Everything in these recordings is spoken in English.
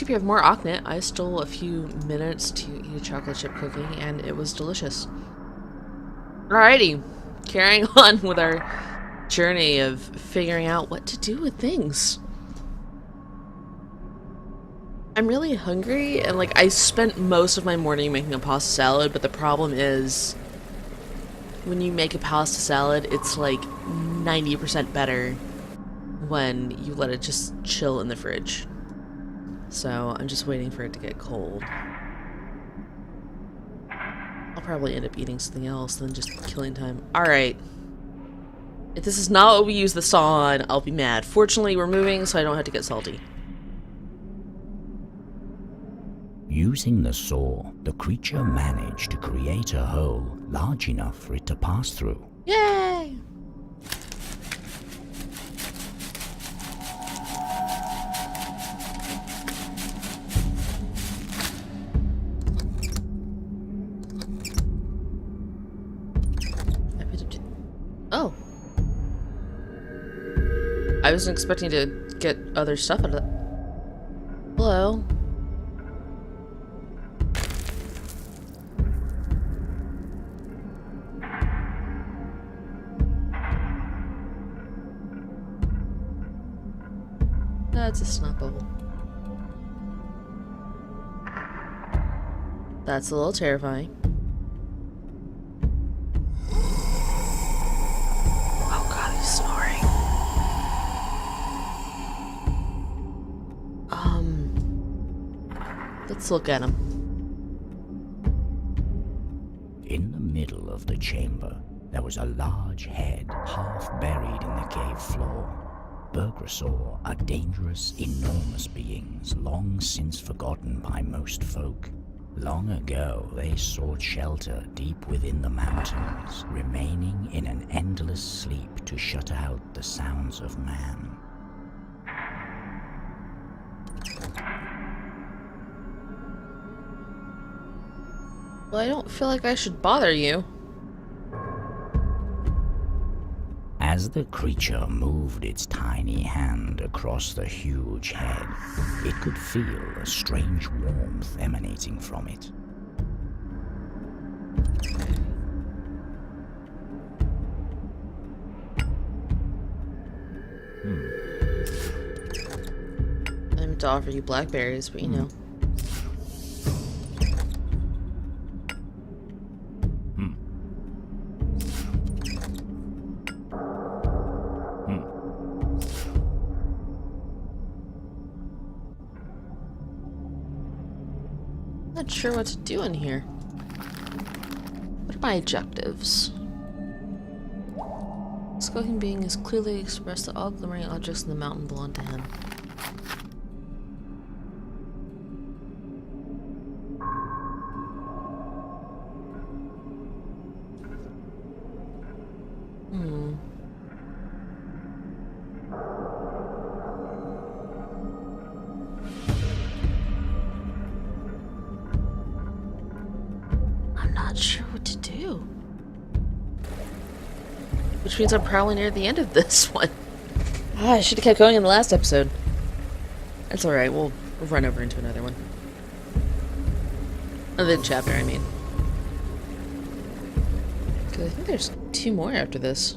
hope you have more Oknytt. I stole a few minutes to eat a chocolate chip cookie, and it was delicious. Alrighty, carrying on with our journey of figuring out what to do with things. I'm really hungry, and like I spent most of my morning making a pasta salad, but the problem is when you make a pasta salad, it's like 90% better when you let it just chill in the fridge. So I'm just waiting for it to get cold. I'll probably end up eating something else than just killing time. Alright. If this is not what we use the saw on, I'll be mad. Fortunately, we're moving, so I don't have to get salty. Using the saw, the creature managed to create a hole large enough for it to pass through. Yay! Oh. I wasn't expecting to get other stuff out of that. Hello. That's a snot bubble. That's a little terrifying. Oh god, he's snoring. Let's look at him. In the middle of the chamber, there was a large head half buried in the cave floor. Burgrasaur are dangerous, enormous beings, long since forgotten by most folk. Long ago, they sought shelter deep within the mountains, remaining in an endless sleep to shut out the sounds of man. Well, I don't feel like I should bother you. As the creature moved its tiny hand across the huge head, it could feel a strange warmth emanating from it. I meant to offer you blackberries, but you know. Not sure what to do in here. What are my objectives? Skulking being is clearly expressed that all glimmering objects in the mountain belong to him. I'm not sure what to do. Which means I'm probably near the end of this one. Ah, I should have kept going in the last episode. That's alright, we'll run over into another one. Another chapter, I mean. Because I think there's 2 more after this.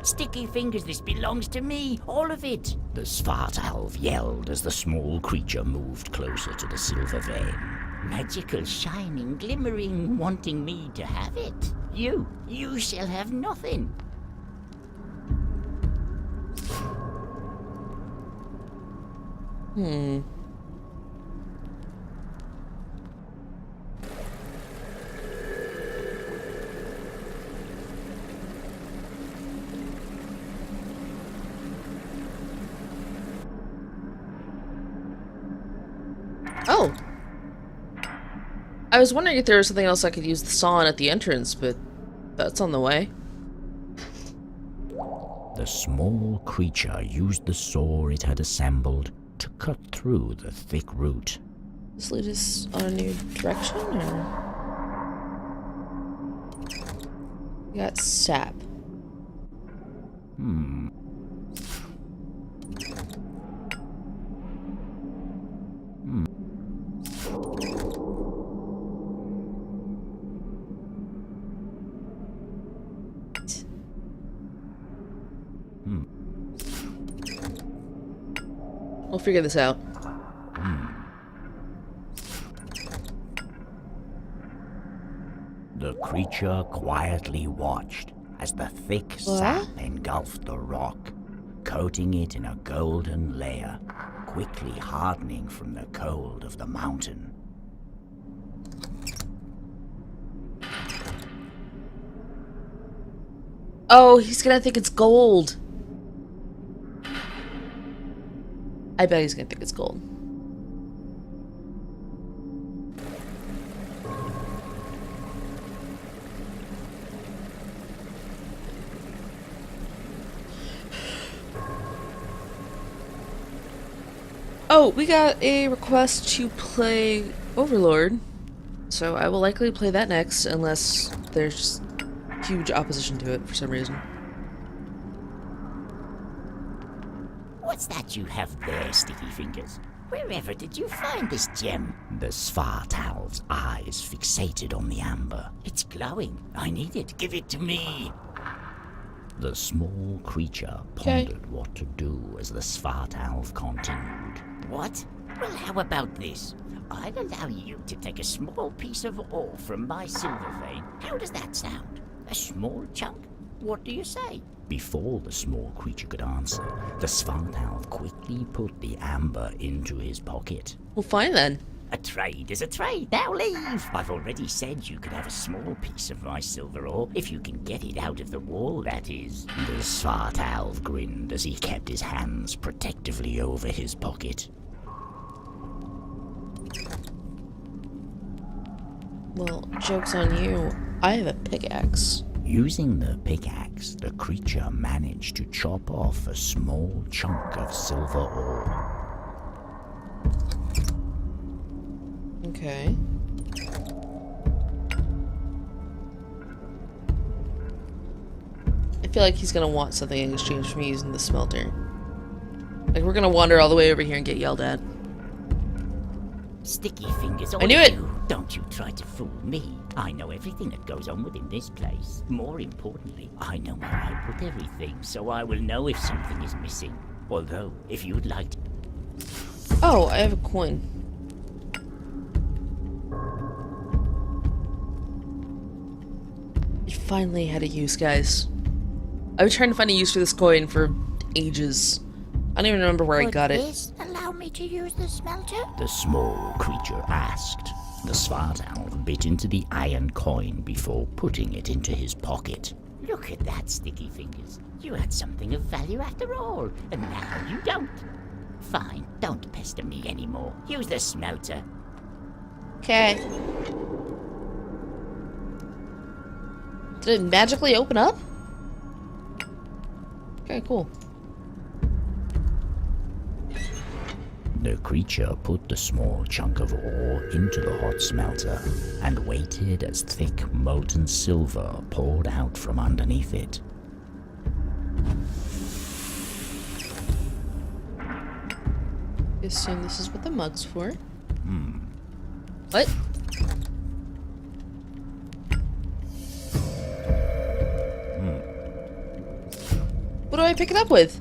Sticky fingers, this belongs to me, all of it. The Svartalv yelled as the small creature moved closer to the silver vein. Magical, shining, glimmering, wanting me to have it. You shall have nothing. Oh! I was wondering if there was something else I could use the saw on at the entrance, but that's on the way. The small creature used the saw it had assembled to cut through the thick root. Does this lead us on a new direction, or? We got sap. We'll figure this out. The creature quietly watched as the thick sap engulfed the rock, coating it in a golden layer, quickly hardening from the cold of the mountain. Oh, he's gonna think it's gold. I bet he's gonna think it's gold. Oh, we got a request to play Overlord, so I will likely play that next, unless there's huge opposition to it for some reason. What's that you have there, Sticky Fingers? Wherever did you find this gem? The Svartalf's eyes fixated on the amber. It's glowing. I need it. Give it to me. The small creature pondered what to do as the Svartalf continued. What? Well, how about this? I'll allow you to take a small piece of ore from my silver vein. How does that sound? A small chunk? What do you say? Before the small creature could answer, the Svartalf quickly put the amber into his pocket. Well, fine then. A trade is a trade. Now leave. I've already said you could have a small piece of my silver ore, if you can get it out of the wall, that is. The Svartalf grinned as he kept his hands protectively over his pocket. Well, joke's on you. I have a pickaxe. Using the pickaxe, the creature managed to chop off a small chunk of silver ore. Okay. I feel like he's gonna want something in exchange for me using the smelter. Like, we're gonna wander all the way over here and get yelled at. Sticky Fingers, I knew it! Don't you try to fool me. I know everything that goes on within this place. More importantly, I know where I put everything, so I will know if something is missing. Although, if you'd like to... Oh, I have a coin. It finally had a use, guys. I've been trying to find a use for this coin for ages. I don't even remember where I got it. Would this allow me to use the smelter? The small creature asked. The Svartalf bit into the iron coin before putting it into his pocket. Look at that, Sticky Fingers. You had something of value after all, and now you don't. Fine, don't pester me anymore. Use the smelter. Okay. Did it magically open up? Okay, cool. The creature put the small chunk of ore into the hot smelter and waited as thick molten silver poured out from underneath it. I assume this is what the mug's for. What? What do I pick it up with?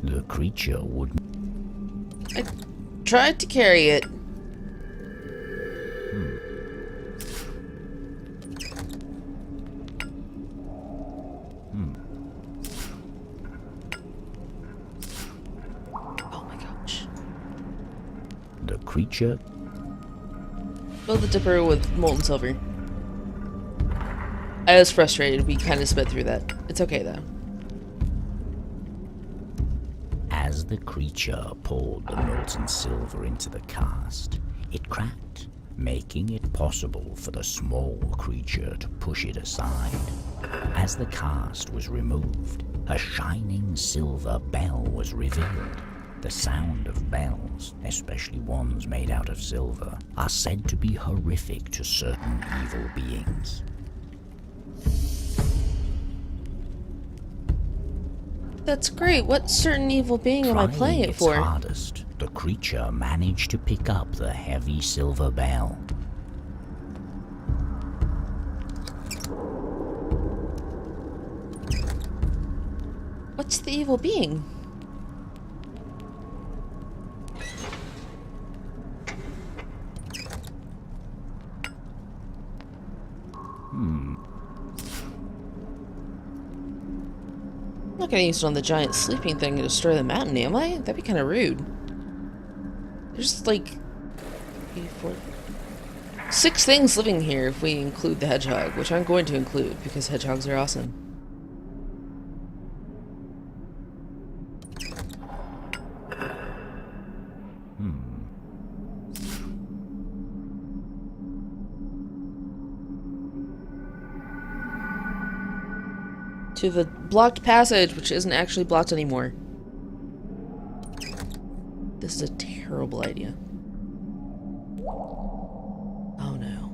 The creature would... I tried to carry it. Oh my gosh. The creature... Fill the dipper with molten silver. I was frustrated. We kind of sped through that. It's okay though. As the creature poured the molten silver into the cast, it cracked, making it possible for the small creature to push it aside. As the cast was removed, a shining silver bell was revealed. The sound of bells, especially ones made out of silver, are said to be horrific to certain evil beings. That's great. What certain evil being am I playing it for? Trying its hardest, the creature managed to pick up the heavy silver bell. What's the evil being? I'm not gonna use it on the giant sleeping thing to destroy the mountain, am I? That'd be kind of rude. There's like 6 things living here if we include the hedgehog, which I'm going to include because hedgehogs are awesome. To the blocked passage, which isn't actually blocked anymore. This is a terrible idea. Oh no.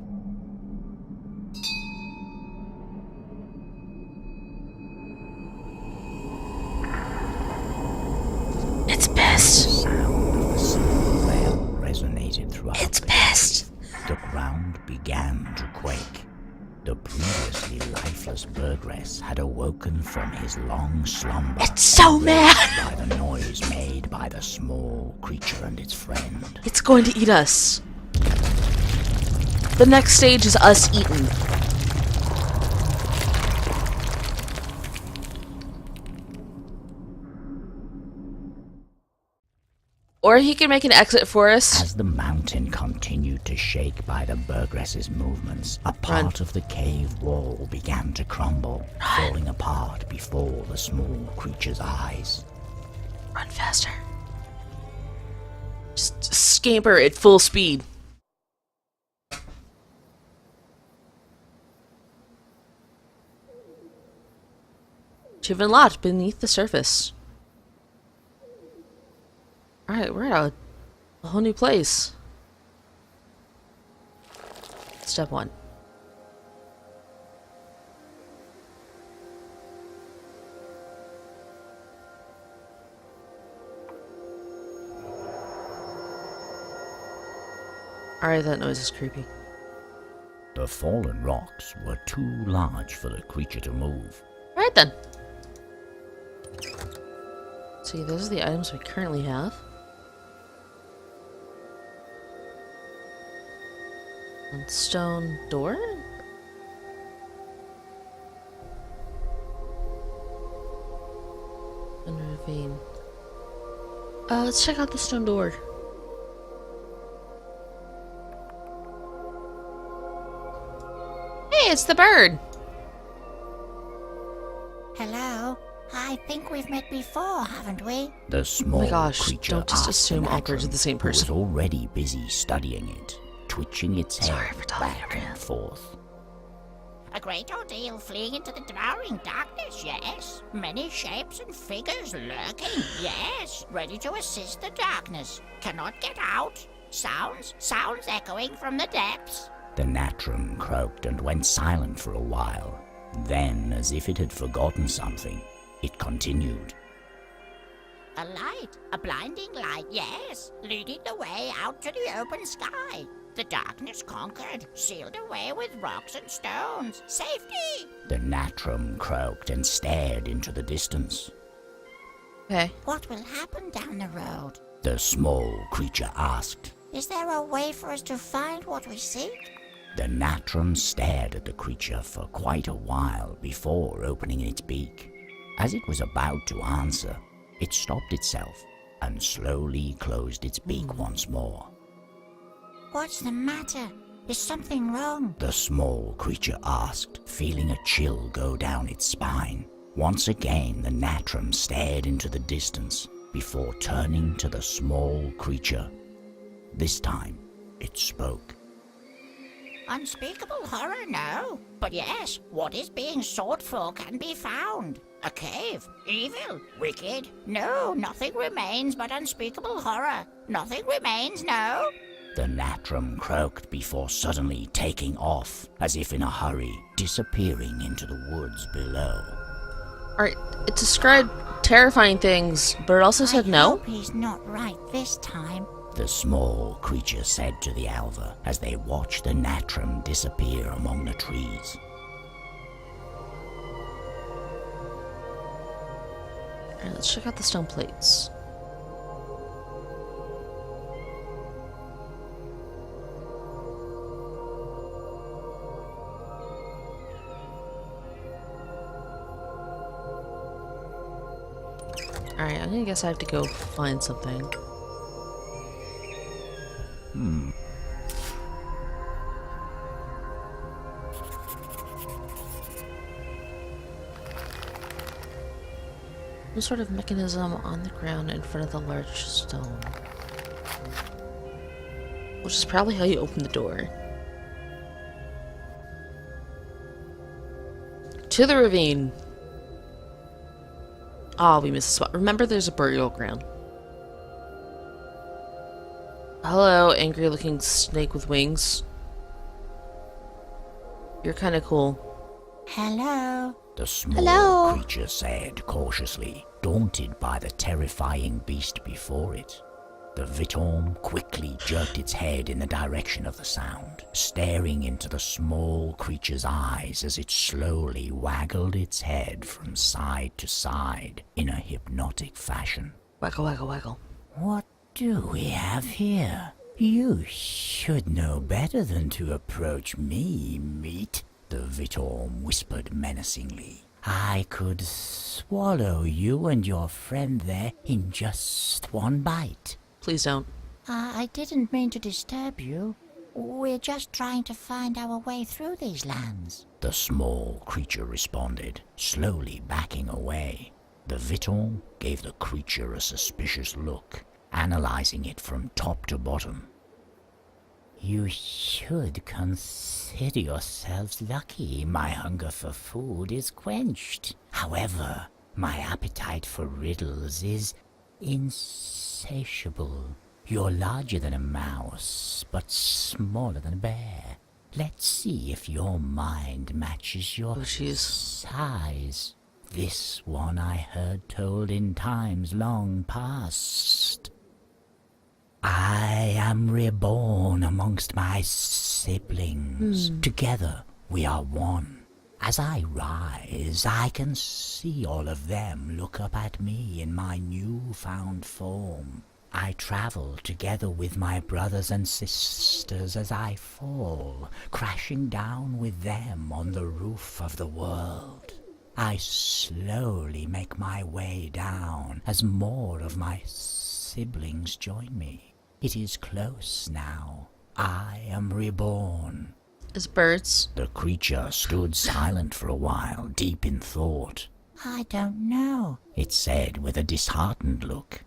It's pissed. The sound of the silver bell resonated throughout. It's pissed. The ground began to quake. The previously lifeless Burgress had awoken from his long slumber. It's so mad! By the noise made by the small creature and its friend. It's going to eat us. The next stage is us eaten. Or he can make an exit for us. As the mountain continued to shake by the Burgress's movements, a part of the cave wall began to crumble, falling apart before the small creature's eyes. Run faster. Just scamper at full speed. You've been locked beneath the surface. Alright, we're at a whole new place. Step 1. Alright, that noise is creepy. The fallen rocks were too large for the creature to move. Alright then. See, those are the items we currently have. And stone door? And ravine. Let's check out the stone door. Hey, it's the bird! Hello? I think we've met before, haven't we? The small Oh my gosh, creature don't just asked assume the all birds are matron, the same who was person. already busy studying it, twitching its Sorry head for talking back over you. and forth. A great ordeal fleeing into the devouring darkness, yes. Many shapes and figures lurking, yes. Ready to assist the darkness. Cannot get out. Sounds echoing from the depths. The Natrum croaked and went silent for a while. Then, as if it had forgotten something, it continued. A light, a blinding light, yes. Leading the way out to the open sky. The darkness conquered, sealed away with rocks and stones. Safety! The Natrum croaked and stared into the distance. Okay. What will happen down the road? The small creature asked. Is there a way for us to find what we seek? The Natrum stared at the creature for quite a while before opening its beak. As it was about to answer, it stopped itself and slowly closed its beak once more. What's the matter? Is something wrong? The small creature asked, feeling a chill go down its spine. Once again, the Natrum stared into the distance before turning to the small creature. This time, it spoke. Unspeakable horror, no. But yes, what is being sought for can be found. A cave. Evil. Wicked. No, nothing remains but unspeakable horror. Nothing remains, no. The Natrum croaked before suddenly taking off, as if in a hurry, disappearing into the woods below. Alright, it described terrifying things, but it also said I no. hope he's not right this time. The small creature said to the Alva as they watched the Natrum disappear among the trees. Alright, let's check out the stone plates. Alright, I'm gonna guess I have to go find something. Some sort of mechanism on the ground in front of the large stone. Which is probably how you open the door. To the ravine. Oh, we missed a spot. Remember, there's a burial ground. Hello, angry-looking snake with wings. You're kind of cool. Hello. The small creature said cautiously, daunted by the terrifying beast before it. The Vitorm quickly jerked its head in the direction of the sound, staring into the small creature's eyes as it slowly waggled its head from side to side in a hypnotic fashion. Waggle, waggle, waggle. What do we have here? You should know better than to approach me, meat, the Vitorm whispered menacingly. I could swallow you and your friend there in just one bite. Please don't. I didn't mean to disturb you. We're just trying to find our way through these lands. The small creature responded, slowly backing away. The Vitorm gave the creature a suspicious look, analyzing it from top to bottom. You should consider yourselves lucky my hunger for food is quenched. However, my appetite for riddles is insatiable. You're larger than a mouse, but smaller than a bear. Let's see if your mind matches your size. This one I heard told in times long past. I am reborn amongst my siblings. Together we are one. As I rise, I can see all of them look up at me in my newfound form. I travel together with my brothers and sisters as I fall, crashing down with them on the roof of the world. I slowly make my way down as more of my siblings join me. It is close now. I am reborn. As birds. The creature stood silent for a while, deep in thought. I don't know, It said with a disheartened look.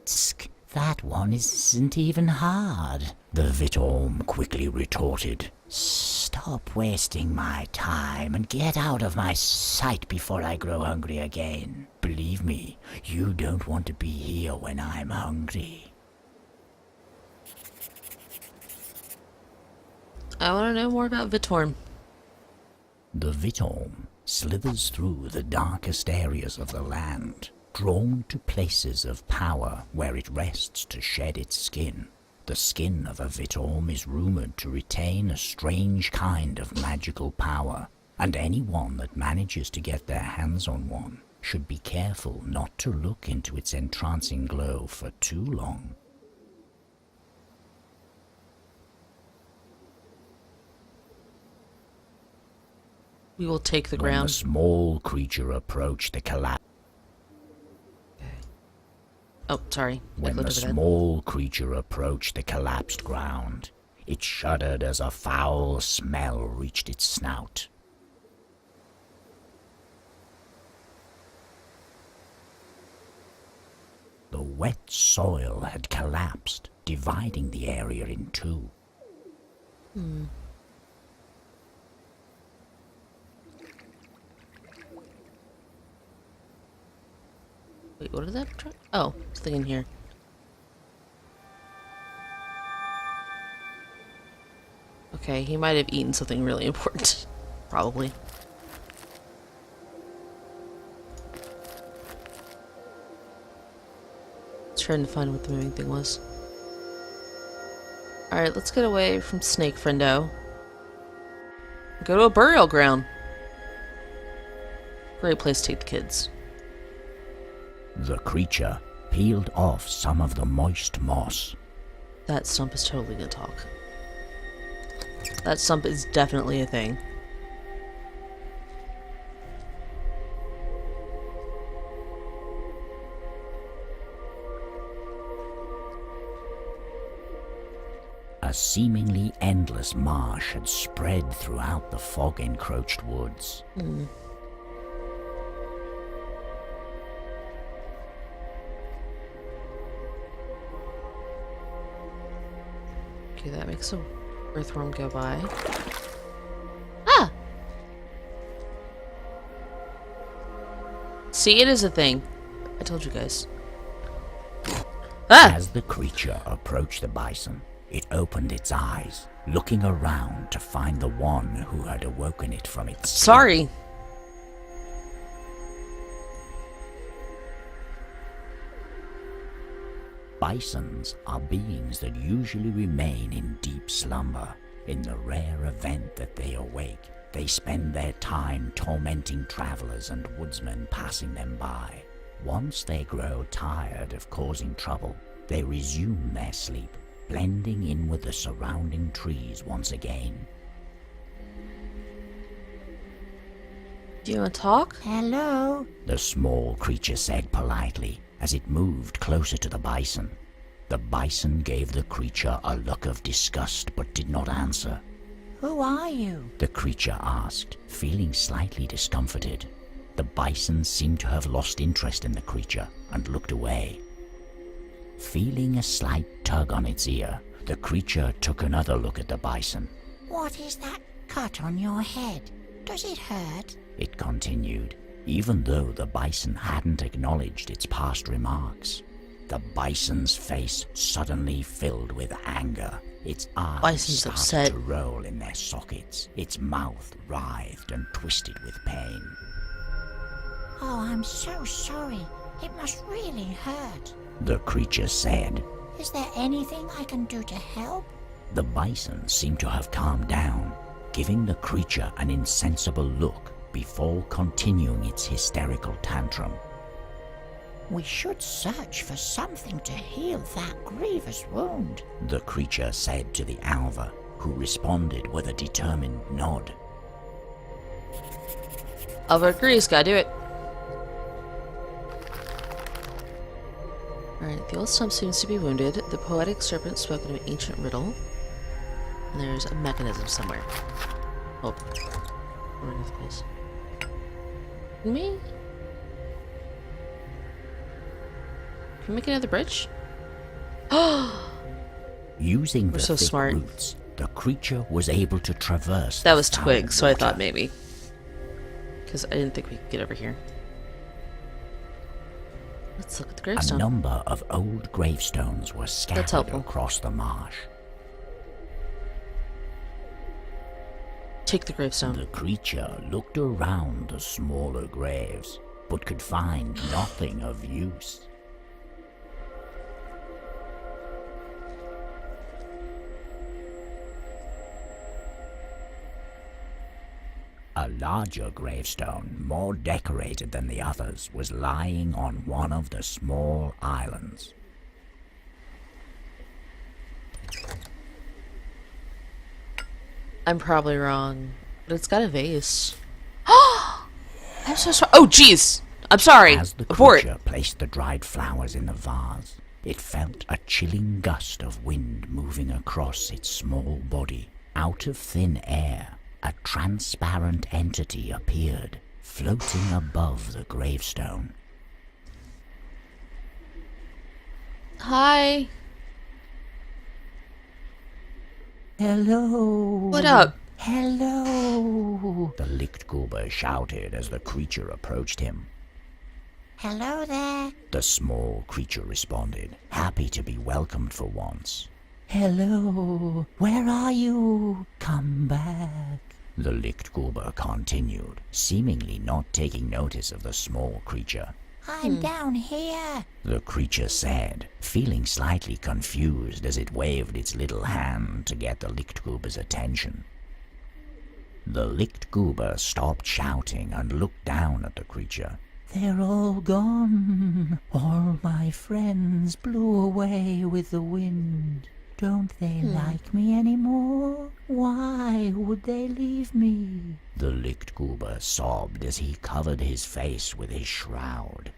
Tsk, that one isn't even hard. The Vitorm quickly retorted. Stop wasting my time and get out of my sight before I grow hungry again. Believe me, you don't want to be here when I'm hungry. I want to know more about Vitorm. The Vitorm slithers through the darkest areas of the land, drawn to places of power where it rests to shed its skin. The skin of a Vitorm is rumored to retain a strange kind of magical power, and anyone that manages to get their hands on one should be careful not to look into its entrancing glow for too long. We will take the When the ground. small creature approached the collapse. Oh, sorry. When the small creature approached the collapsed ground, it shuddered as a foul smell reached its snout. The wet soil had collapsed, dividing the area in two. Wait, what did that try? Oh, it's thing in here. Okay, he might have eaten something really important. Probably. Trying to find what the moving thing was. Alright, let's get away from Snake Friendo. Go to a burial ground. Great place to take the kids. The creature peeled off some of the moist moss. That stump is totally gonna talk. That stump is definitely a thing. A seemingly endless marsh had spread throughout the fog-encroached woods. Okay, that makes a earthworm go by. Ah! See, it is a thing. I told you guys. Ah! As the creature approached the bison, it opened its eyes, looking around to find the one who had awoken it from its sleep. Sorry. Bisons are beings that usually remain in deep slumber. In the rare event that they awake, they spend their time tormenting travelers and woodsmen passing them by. Once they grow tired of causing trouble, they resume their sleep, blending in with the surrounding trees once again. Do you want to talk? Hello? The small creature said politely as it moved closer to the bison. The bison gave the creature a look of disgust but did not answer. Who are you? The creature asked, feeling slightly discomforted. The bison seemed to have lost interest in the creature and looked away. Feeling a slight tug on its ear, the creature took another look at the bison. What is that cut on your head? Does it hurt? It continued, even though the bison hadn't acknowledged its past remarks. The bison's face suddenly filled with anger. Its eyes Bison's started upset. to roll in their sockets. Its mouth writhed and twisted with pain. Oh, I'm so sorry. It must really hurt. The creature said. Is there anything I can do to help? The bison seemed to have calmed down, giving the creature an insensible look before continuing its hysterical tantrum. We should search for something to heal that grievous wound. The creature said to the Alva, who responded with a determined nod. Alva agrees, gotta do it. Alright, the old stump seems to be wounded. The poetic serpent spoke in an ancient riddle. And there's a mechanism somewhere. Oh. We're in this place. Me? Can we make another bridge? Using the so thick smart. roots, the creature was able to traverse That the was foul twigs, so I water. thought maybe. Because I didn't think we could get over here. Let's look at the A gravestone. number of old gravestones were scattered helpful. across the marsh. Take the gravestone. The creature looked around the smaller graves, but could find nothing of use. A larger gravestone, more decorated than the others, was lying on one of the small islands. I'm probably wrong, but it's got a vase. I'm so sorry. Oh, jeez. I'm sorry. As the Abort. creature placed the dried flowers in the vase, it felt a chilling gust of wind moving across its small body. Out of thin air, a transparent entity appeared, floating above the gravestone. Hi. Hello. What up? Hello. The Lichtgruber shouted as the creature approached him. Hello there. The small creature responded, happy to be welcomed for once. Hello. Where are you? Come back. The Lichtgruber continued, seemingly not taking notice of the small creature. I'm down here. The creature said, feeling slightly confused as it waved its little hand to get the Lichtgruber's attention. The Lichtgruber stopped shouting and looked down at the creature. They're all gone. All my friends blew away with the wind. Don't they like me anymore? Why would they leave me? The Lichtgruber sobbed as he covered his face with his shroud.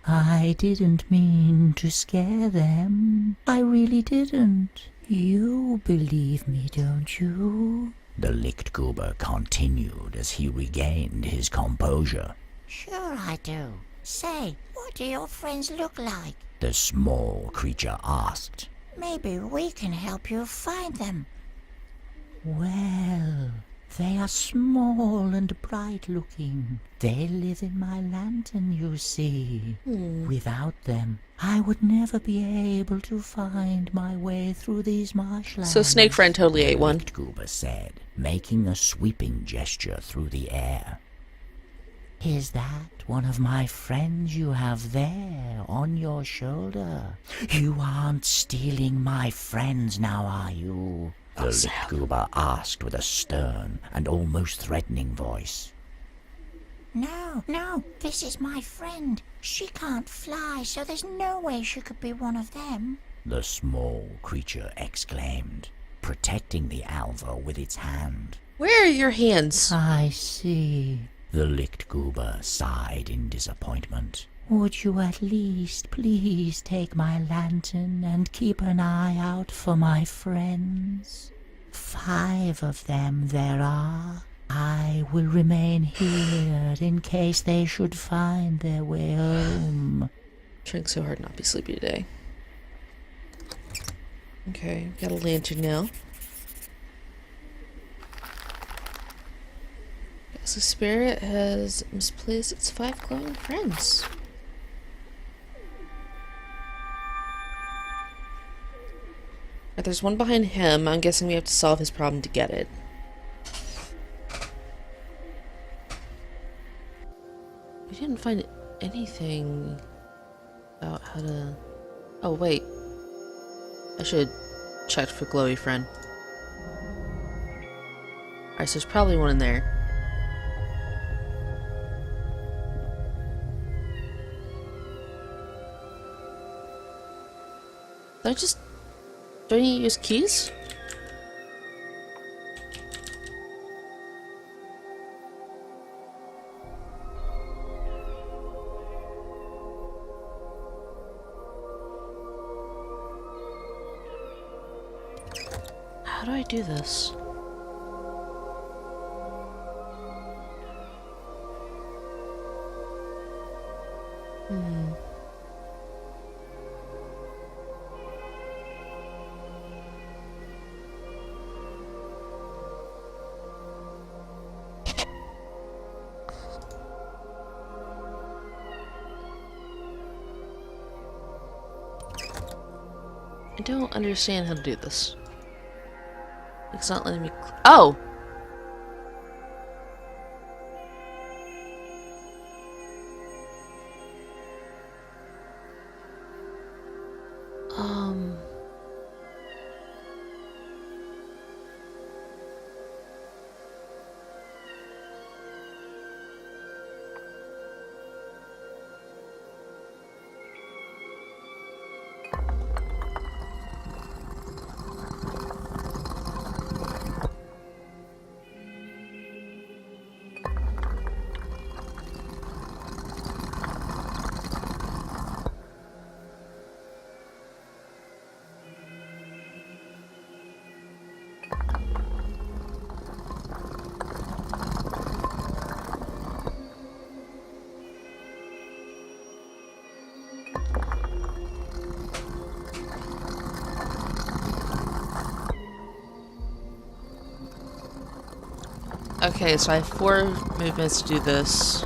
I didn't mean to scare them. I really didn't. You believe me, don't you? The Lichtgruber continued as he regained his composure. Sure I do. Say, what do your friends look like? The small creature asked. Maybe we can help you find them. Well, they are small and bright-looking. They live in my lantern, you see. Without them, I would never be able to find my way through these marshlands. So Snake Friend totally ate one. Lichtgruber said, making a sweeping gesture through the air. Is that one of my friends you have there on your shoulder? You aren't stealing my friends now, are you? The Lichtgruber asked with a stern and almost threatening voice. No, this is my friend. She can't fly, so there's no way she could be one of them. The small creature exclaimed, protecting the Alva with its hand. Where are your hands? I see. The Lichtgruber sighed in disappointment. Would you at least please take my lantern and keep an eye out for my friends? 5 of them there are. I will remain here in case they should find their way home. Trying so hard not to be sleepy today. Okay, got a lantern now. Guess the spirit has misplaced its 5 glowing friends. Alright, there's one behind him. I'm guessing we have to solve his problem to get it. We didn't find anything about how to... Oh, wait. I should check for glowy friend. Alright, so there's probably one in there. Do I need to use keys? How do I do this? I don't understand how to do this. It's not letting me... Oh! Okay, so I have 4 movements to do this.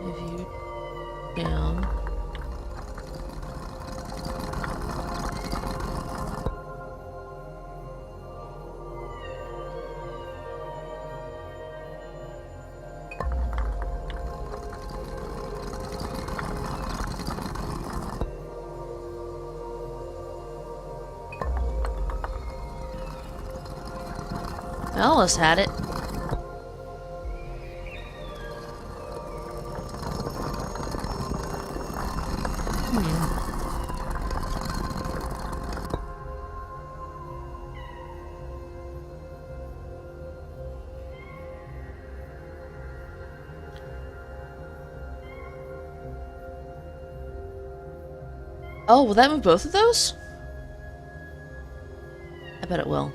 Move you down. I almost had it. Oh, will that move both of those? I bet it will.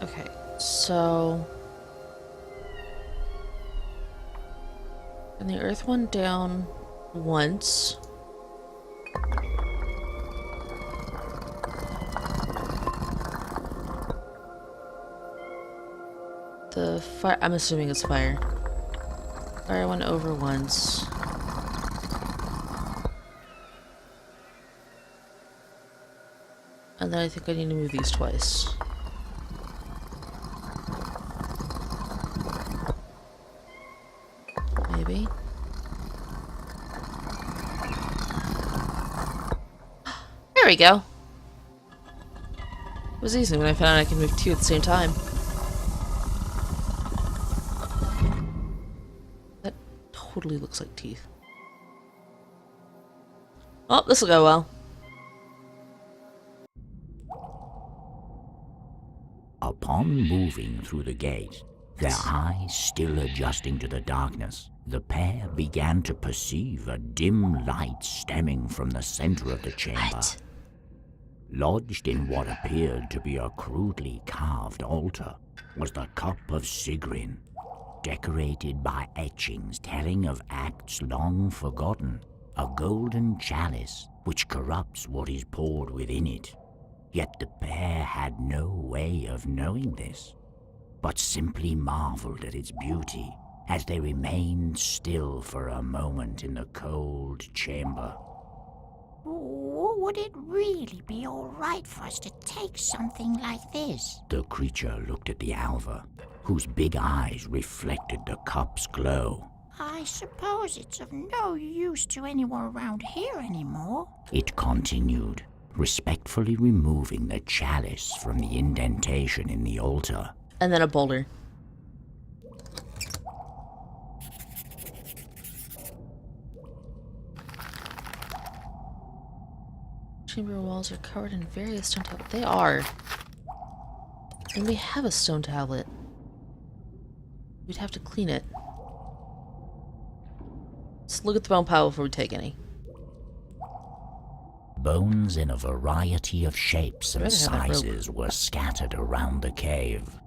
Okay, so... and the earth one down once. The fire... I'm assuming it's fire. Fire went over once. And then I think I need to move these twice. Maybe. There we go. It was easy when I found out I can move 2 at the same time. That totally looks like teeth. Oh, this'll go well. Upon moving through the gate, their eyes still adjusting to the darkness, the pair began to perceive a dim light stemming from the center of the chamber. What? Lodged in what appeared to be a crudely carved altar was the cup of Sigrin, decorated by etchings telling of acts long forgotten, a golden chalice which corrupts what is poured within it. Yet the pair had no way of knowing this, but simply marveled at its beauty as they remained still for a moment in the cold chamber. Would it really be all right for us to take something like this? The creature looked at the Alva, whose big eyes reflected the cup's glow. I suppose it's of no use to anyone around here anymore. It continued, respectfully removing the chalice from the indentation in the altar. And then a boulder. Chamber walls are covered in various stone tablets. They are. And we have a stone tablet. We'd have to clean it. Let's look at the bone pile before we take any. Bones in a variety of shapes and Better have that rope. sizes were scattered around the cave.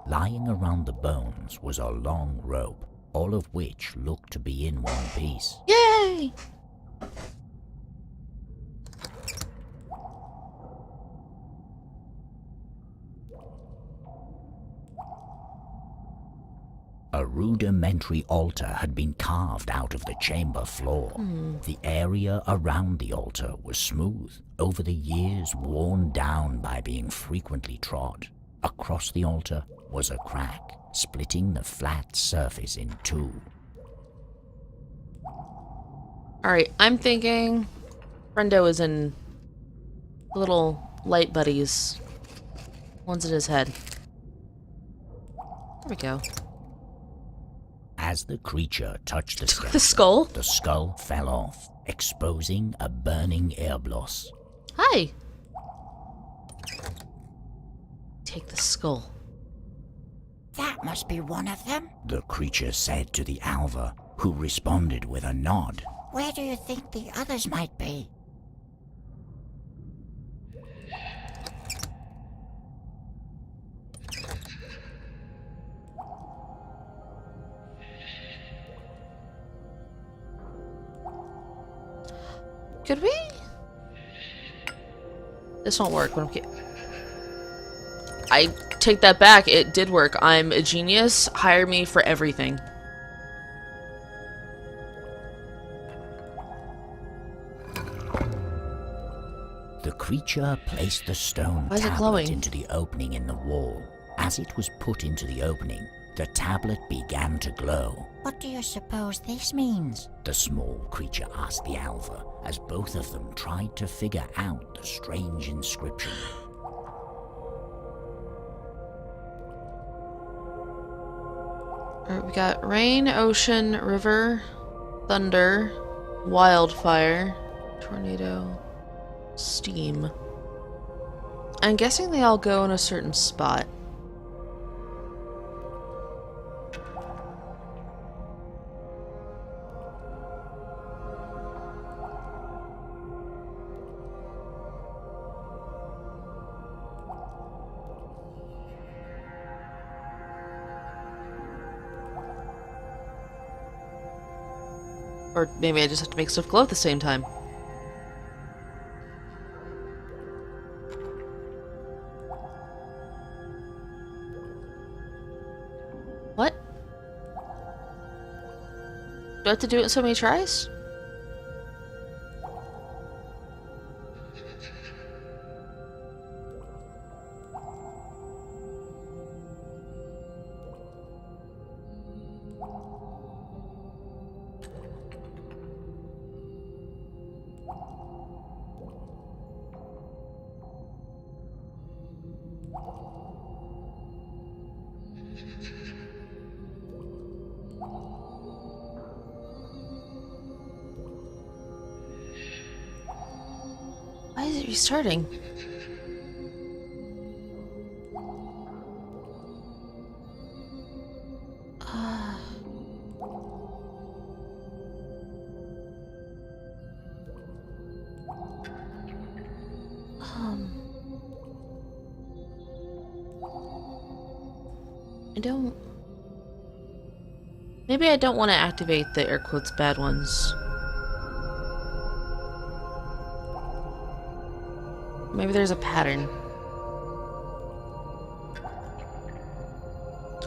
Lying around the bones was a long rope, all of which looked to be in one piece. Yay! A rudimentary altar had been carved out of the chamber floor. The area around the altar was smooth, over the years worn down by being frequently trod. Across the altar was a crack, splitting the flat surface in two. Alright, I'm thinking Brendo is in little light buddies. One's in his head. There we go. As the creature touched the The skull? the skull fell off, exposing a burning airbloss. Hi! Take the skull. That must be one of them. the creature said to the Alva, who responded with a nod. Where do you think the others might be? Could we? This won't work, but okay. I take that back. It did work. I'm a genius. Hire me for everything. The creature placed the stone Why is it tablet glowing? into the opening in the wall. As it was put into the opening, the tablet began to glow. What do you suppose this means? The small creature asked the Alva, as both of them tried to figure out the strange inscription. Alright, we got rain, ocean, river, thunder, wildfire, tornado, steam. I'm guessing they all go in a certain spot. Or maybe I just have to make stuff glow at the same time. What? Do I have to do it in so many tries? Why is it restarting? I don't... Maybe I don't want to activate the air quotes bad ones. Maybe there's a pattern.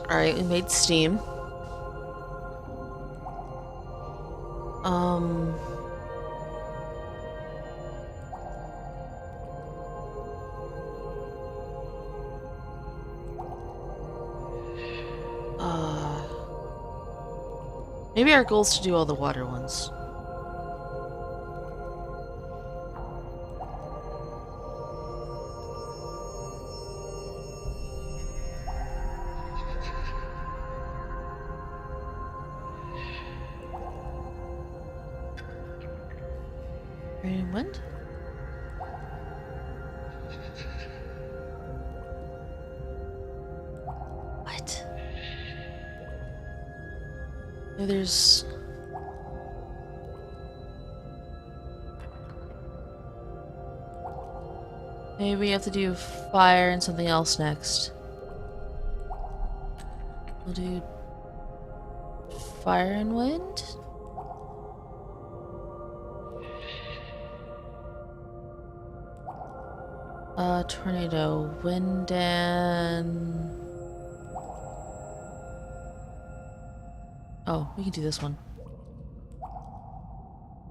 Alright, we made steam. Maybe our goal is to do all the water ones. Rain and wind? What? No, there's... Maybe we have to do fire and something else next. We'll do fire and wind? Tornado, wind and... Oh, we can do this one.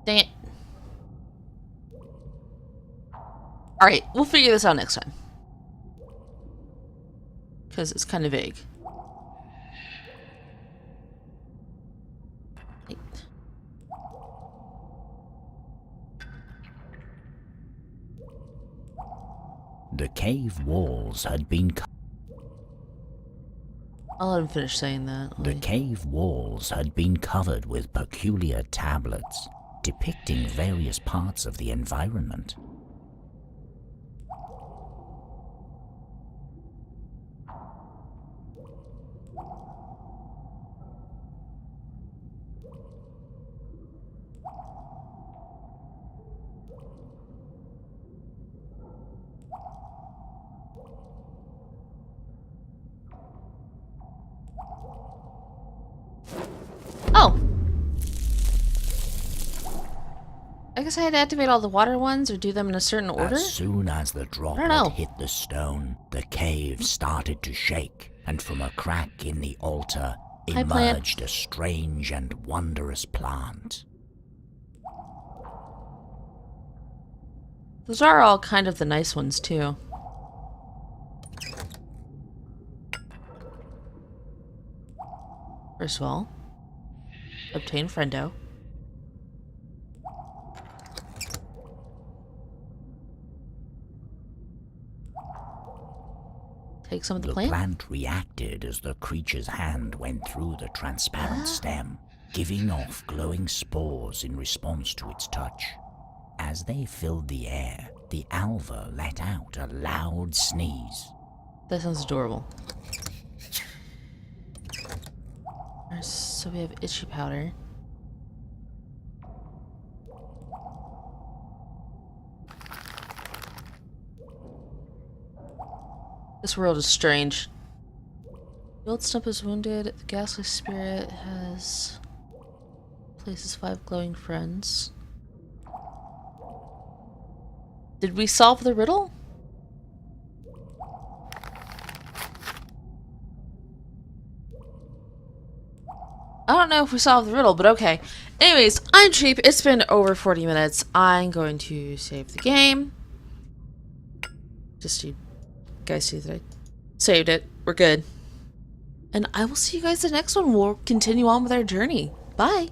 Dang it. Alright, we'll figure this out next time. Because it's kind of vague. Right. The cave walls had been I'll let him finish saying that. The cave walls had been covered with peculiar tablets, depicting various parts of the environment. guess I had to activate all the water ones or do them in a certain order? As soon as the know. droplet hit the stone, the cave started to shake, and from a crack in the altar Hi, plant. emerged a strange and wondrous plant. Those are all kind of the nice ones, too. First of all, obtain friendo. Take some of the The plant. plant reacted as the creature's hand went through the transparent stem, giving off glowing spores in response to its touch. As they filled the air, the alva let out a loud sneeze. That sounds adorable. So we have itchy powder. This world is strange. The old stump is wounded. The ghastly spirit has places 5 glowing friends. Did we solve the riddle? I don't know if we solved the riddle, but okay. Anyways, I'm cheap. It's been over 40 minutes. I'm going to save the game. Just so you guys see that I saved it. We're good. And I will see you guys in the next one. We'll continue on with our journey. Bye.